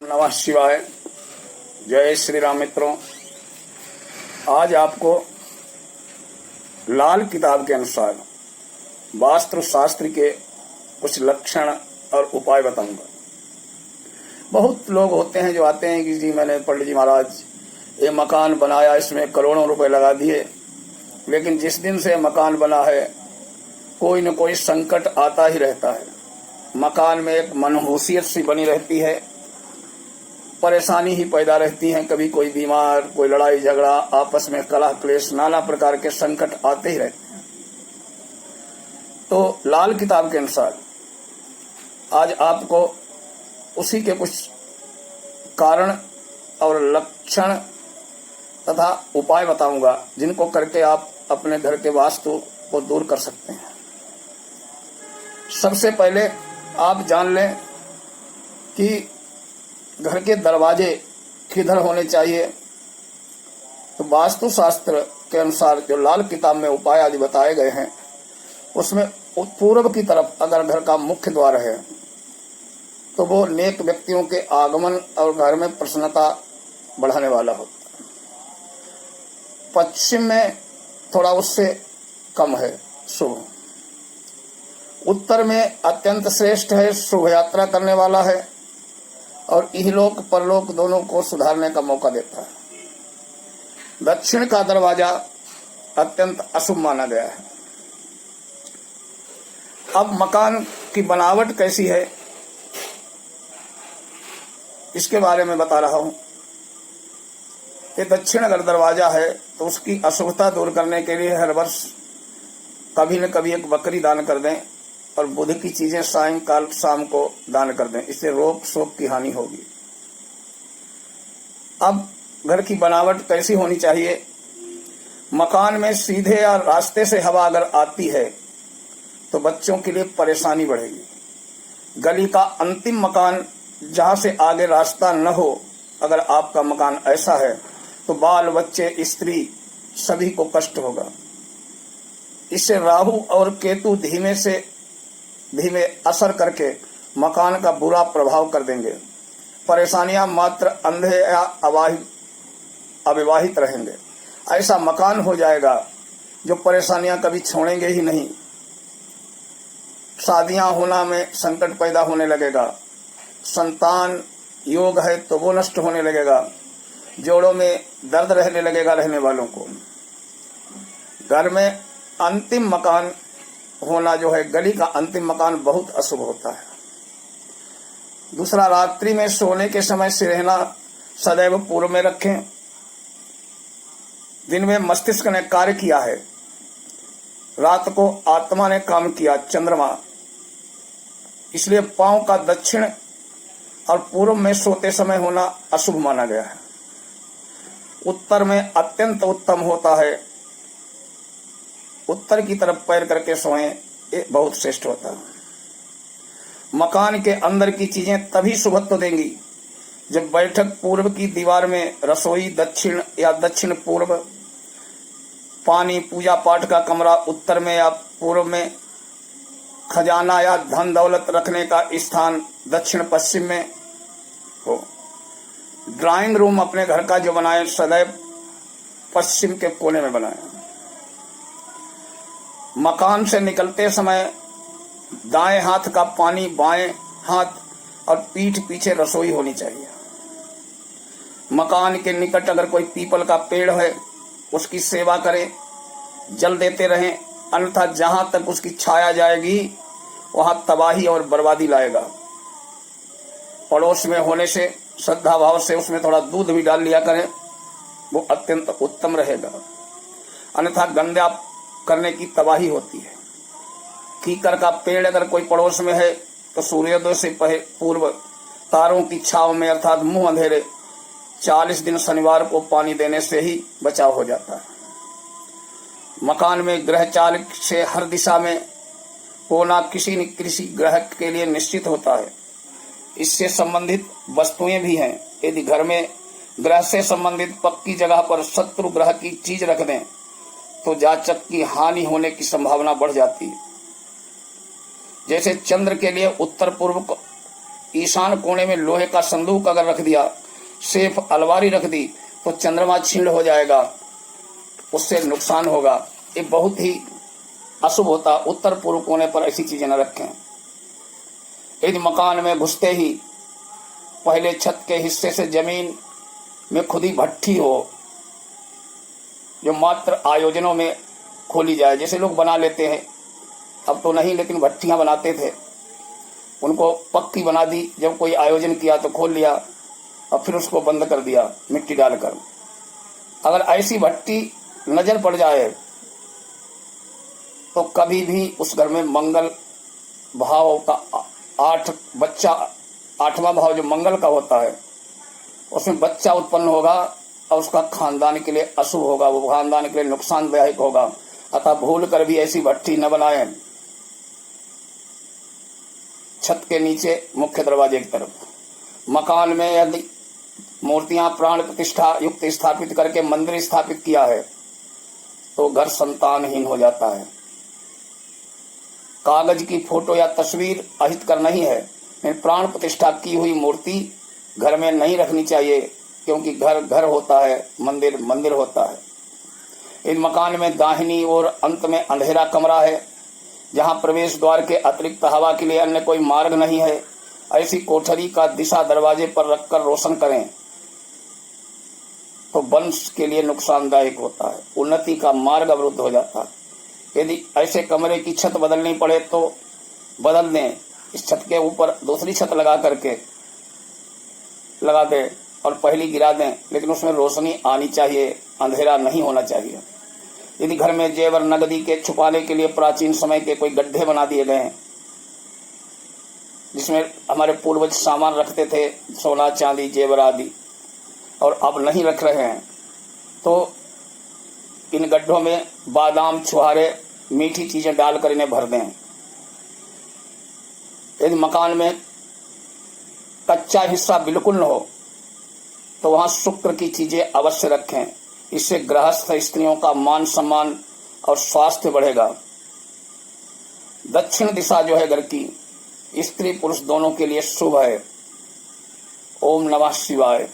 नमः शिवाय। जय श्री राम। मित्रों, आज आपको लाल किताब के अनुसार वास्तु शास्त्र के कुछ लक्षण और उपाय बताऊंगा। बहुत लोग होते हैं जो आते हैं कि जी मैंने पंडित जी महाराज ये मकान बनाया, इसमें करोड़ों रुपए लगा दिए, लेकिन जिस दिन से मकान बना है कोई न कोई संकट आता ही रहता है। मकान में एक मनहूसियत सी बनी रहती है, परेशानी ही पैदा रहती है। कभी कोई बीमार, कोई लड़ाई झगड़ा, आपस में कलह क्लेश, नाना प्रकार के संकट आते ही रहते हैं। तो लाल किताब के अनुसार आज आपको उसी के कुछ कारण और लक्षण तथा उपाय बताऊंगा, जिनको करके आप अपने घर के वास्तु को दूर कर सकते हैं। सबसे पहले आप जान लें कि घर के दरवाजे किधर होने चाहिए। तो वास्तु शास्त्र के अनुसार जो लाल किताब में उपाय आदि बताए गए हैं, उसमें पूर्व की तरफ अगर घर का मुख्य द्वार है तो वो नेक व्यक्तियों के आगमन और घर में प्रसन्नता बढ़ाने वाला होता है। पश्चिम में थोड़ा उससे कम है शुभ। उत्तर में अत्यंत श्रेष्ठ है, शुभ यात्रा करने वाला है और इहलोक परलोक दोनों को सुधारने का मौका देता है। दक्षिण का दरवाजा अत्यंत अशुभ माना गया है। अब मकान की बनावट कैसी है इसके बारे में बता रहा हूं। ये दक्षिण अगर दरवाजा है तो उसकी अशुभता दूर करने के लिए हर वर्ष कभी न कभी एक बकरी दान कर दें और बुध की चीजें सायंकाल शाम को दान कर दें। इससे रोग शोक की हानि होगी। अब घर की बनावट कैसी होनी चाहिए। मकान में सीधे या रास्ते से हवा अगर आती है तो बच्चों के लिए परेशानी बढ़ेगी। गली का अंतिम मकान जहां से आगे रास्ता न हो, अगर आपका मकान ऐसा है तो बाल बच्चे स्त्री सभी को कष्ट होगा। इससे राहु और केतु धीमे असर करके मकान का बुरा प्रभाव कर देंगे। परेशानियां मात्र अंधे या अविवाहित रहेंगे। ऐसा मकान हो जाएगा जो परेशानियां कभी छोड़ेंगे ही नहीं। शादियां होना में संकट पैदा होने लगेगा। संतान योग है तो वो नष्ट होने लगेगा। जोड़ों में दर्द रहने लगेगा रहने वालों को। घर में अंतिम मकान होना जो है, गली का अंतिम मकान बहुत अशुभ होता है। दूसरा, रात्रि में सोने के समय सिरहना सदैव पूर्व में रखें। दिन में मस्तिष्क ने कार्य किया है, रात को आत्मा ने काम किया, चंद्रमा। इसलिए पांव का दक्षिण और पूर्व में सोते समय होना अशुभ माना गया है। उत्तर में अत्यंत उत्तम होता है। उत्तर की तरफ पैर करके सोएं, ये बहुत श्रेष्ठ होता है। मकान के अंदर की चीजें तभी शुभत्व देंगी जब बैठक पूर्व की दीवार में, रसोई दक्षिण या दक्षिण पूर्व, पानी पूजा पाठ का कमरा उत्तर में या पूर्व में, खजाना या धन दौलत रखने का स्थान दक्षिण पश्चिम में हो। ड्राइंग रूम अपने घर का जो बनाए सदैव पश्चिम के कोने में बनाए। मकान से निकलते समय दाएं हाथ का पानी बाएं हाथ और पीठ पीछे रसोई होनी चाहिए। मकान के निकट अगर कोई पीपल का पेड़ है उसकी सेवा करें, जल देते रहें, अन्यथा जहां तक उसकी छाया जाएगी वहां तबाही और बर्बादी लाएगा। पड़ोस में होने से श्रद्धा भाव से उसमें थोड़ा दूध भी डाल लिया करें, वो अत्यंत उत्तम रहेगा। अन्यथा गंदा करने की तबाही होती है। कीकर का पेड़ अगर कोई पड़ोस में है तो सूर्योदय से पूर्व तारों की छाव में अर्थात मुंह अंधेरे 40 दिन शनिवार को पानी देने से ही बचाव हो जाता है। मकान में ग्रह चाल से हर दिशा में होना किसी न किसी ग्रह के लिए निश्चित होता है। इससे संबंधित वस्तुएं भी हैं। यदि घर में ग्रह से संबंधित पक्की जगह पर शत्रु ग्रह की चीज रख दें तो जातक की हानि होने की संभावना बढ़ जाती है। जैसे चंद्र के लिए उत्तर पूर्व ईशान कोने में लोहे का संदूक अगर रख दिया, सेफ अलमारी रख दी, तो चंद्रमा छीण हो जाएगा, उससे नुकसान होगा। ये बहुत ही अशुभ होता। उत्तर पूर्व कोने पर ऐसी चीजें न रखें। यदि मकान में घुसते ही पहले छत के हिस्से से जमीन में खुदी भट्ठी हो, जो मात्र आयोजनों में खोली जाए, जैसे लोग बना लेते हैं, अब तो नहीं लेकिन भट्टियां बनाते थे, उनको पक्की बना दी, जब कोई आयोजन किया तो खोल लिया और फिर उसको बंद कर दिया मिट्टी डालकर। अगर ऐसी भट्टी नजर पड़ जाए तो कभी भी उस घर में मंगल भाव का आठवां भाव जो मंगल का होता है, उसमें बच्चा उत्पन्न होगा और उसका खानदान के लिए अशुभ होगा, वो खानदान के लिए नुकसानदायक होगा। अतः भूल कर भी ऐसी भट्टी न बनाएं। छत के नीचे मुख्य दरवाजे की तरफ। मकान में यदि मूर्तियां प्राण प्रतिष्ठा युक्त स्थापित करके मंदिर स्थापित किया है तो घर संतानहीन हो जाता है। कागज की फोटो या तस्वीर अहितकर नहीं है, लेकिन प्राण प्रतिष्ठा की हुई मूर्ति घर में नहीं रखनी चाहिए, क्योंकि घर घर होता है, मंदिर मंदिर होता है। इस मकान में दाहिनी ओर अंत में अंधेरा कमरा है, जहां प्रवेश द्वार के अतिरिक्त हवा के लिए अन्य कोई मार्ग नहीं है, ऐसी कोठरी का दिशा दरवाजे पर रखकर रोशन करें तो वंश के लिए नुकसानदायक होता है, उन्नति का मार्ग अवरुद्ध हो जाता है। यदि ऐसे कमरे की छत बदलनी पड़े तो बदल दें, इस छत के ऊपर दूसरी छत लगा दें और पहली गिरा दें, लेकिन उसमें रोशनी आनी चाहिए, अंधेरा नहीं होना चाहिए। यदि घर में जेवर नगदी के छुपाने के लिए प्राचीन समय के कोई गड्ढे बना दिए गए हैं, जिसमें हमारे पूर्वज सामान रखते थे, सोना चांदी जेवर आदि, और अब नहीं रख रहे हैं, तो इन गड्ढों में बादाम छुहारे मीठी चीजें डालकर इन्हें भर दें। यदि मकान में कच्चा हिस्सा बिल्कुल न हो तो वहां शुक्र की चीजें अवश्य रखें, इससे गृहस्थ स्त्रियों का मान सम्मान और स्वास्थ्य बढ़ेगा। दक्षिण दिशा जो है घर की, स्त्री पुरुष दोनों के लिए शुभ है। ओम नमः शिवाय।